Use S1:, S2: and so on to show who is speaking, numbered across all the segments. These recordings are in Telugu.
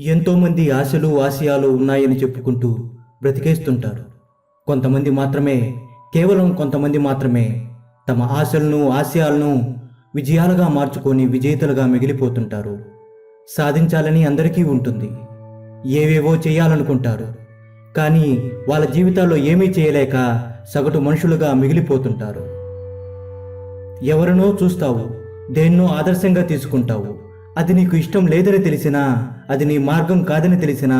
S1: ఎంతోమంది ఆశలు ఆశయాలు ఉన్నాయని చెప్పుకుంటూ బ్రతికేస్తుంటారు. కొంతమంది మాత్రమే, కేవలం కొంతమంది మాత్రమే తమ ఆశలను ఆశయాలను విజయాలుగా మార్చుకొని విజేతలుగా మిగిలిపోతుంటారు. సాధించాలని అందరికీ ఉంటుంది, ఏవేవో చేయాలనుకుంటారు. కానీ వాళ్ళ జీవితాల్లో ఏమీ చేయలేక సగటు మనుషులుగా మిగిలిపోతుంటారు. ఎవరినో చూస్తావు, దేన్నో ఆదర్శంగా తీసుకుంటావు. అది నీకు ఇష్టం లేదని తెలిసినా, అది నీ మార్గం కాదని తెలిసినా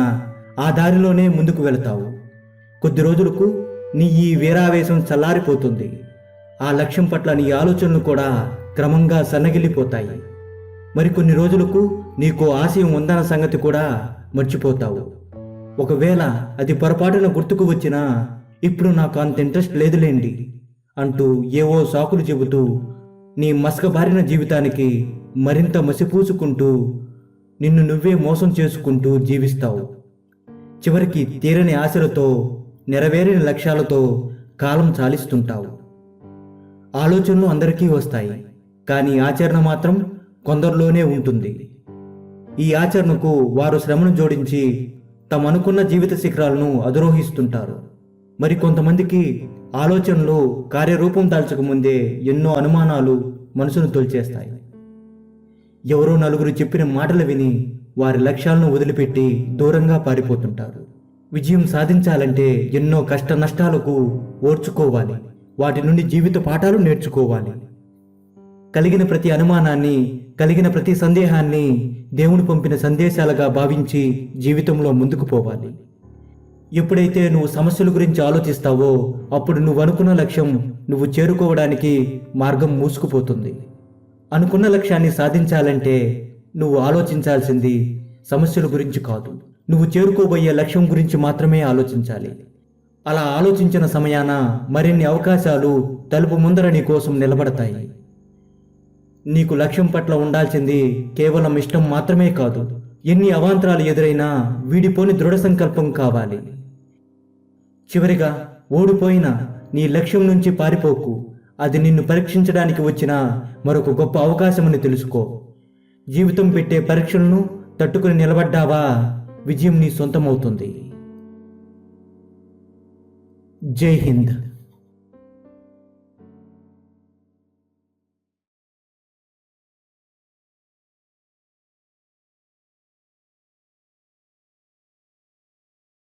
S1: ఆ దారిలోనే ముందుకు వెళతావు. కొద్ది రోజులకు నీ ఈ వీరావేశం చల్లారిపోతుంది. ఆ లక్ష్యం పట్ల నీ ఆలోచనలు కూడా క్రమంగా సన్నగిల్లిపోతాయి. మరికొన్ని రోజులకు నీకు ఆశయం ఉందన్న సంగతి కూడా మర్చిపోతావు. ఒకవేళ అది పొరపాటున గుర్తుకు వచ్చినా, ఇప్పుడు నాకు అంత ఇంట్రెస్ట్ లేదులేండి అంటూ ఏవో సాకులు చెబుతూ నీ మసకబారిన జీవితానికి మరింత మసిపూసుకుంటూ నిన్ను నువ్వే మోసం చేసుకుంటూ జీవిస్తావు. చివరికి తీరని ఆశలతో, నెరవేరని లక్ష్యాలతో కాలం చాలిస్తుంటావు. ఆలోచనలు అందరికీ వస్తాయి, కానీ ఆచరణ మాత్రం కొందరిలోనే ఉంటుంది. ఈ ఆచరణకు వారు శ్రమను జోడించి తమ అనుకున్న జీవిత శిఖరాలను అధిరోహిస్తుంటారు. మరి కొంతమందికి ఆలోచనలు కార్యరూపం దాల్చకముందే ఎన్నో అనుమానాలు మనసును తొలిచేస్తాయి. ఎవరో నలుగురు చెప్పిన మాటలు విని వారి లక్ష్యాలను వదిలిపెట్టి దూరంగా పారిపోతుంటారు. విజయం సాధించాలంటే ఎన్నో కష్ట నష్టాలకు ఓర్చుకోవాలి, వాటి నుండి జీవిత పాఠాలు నేర్చుకోవాలి. కలిగిన ప్రతి అనుమానాన్ని, కలిగిన ప్రతి సందేహాన్ని దేవుని పంపిన సందేశాలుగా భావించి జీవితంలో ముందుకు పోవాలి. ఎప్పుడైతే నువ్వు సమస్యల గురించి ఆలోచిస్తావో, అప్పుడు నువ్వు అనుకున్న లక్ష్యం నువ్వు చేరుకోవడానికి మార్గం మూసుకుపోతుంది. అనుకున్న లక్ష్యాన్ని సాధించాలంటే నువ్వు ఆలోచించాల్సింది సమస్యల గురించి కాదు, నువ్వు చేరుకోబోయే లక్ష్యం గురించి మాత్రమే ఆలోచించాలి. అలా ఆలోచించిన సమయాన మరిన్ని అవకాశాలు తలుపు ముందర నీ కోసం నిలబడతాయి. నీకు లక్ష్యం పట్ల ఉండాల్సింది కేవలం ఇష్టం మాత్రమే కాదు, ఎన్ని అవాంతరాలు ఎదురైనా వీడిపోని దృఢ సంకల్పం కావాలి. చివరిగా, ఓడిపోయిన నీ లక్ష్యం నుంచి పారిపోకు. అది నిన్ను పరీక్షించడానికి వచ్చిన మరొక గొప్ప అవకాశమని తెలుసుకో. జీవితం పెట్టే పరీక్షలను తట్టుకుని నిలబడ్డావా, విజయం నీ సొంతమవుతుంది. జై హింద్.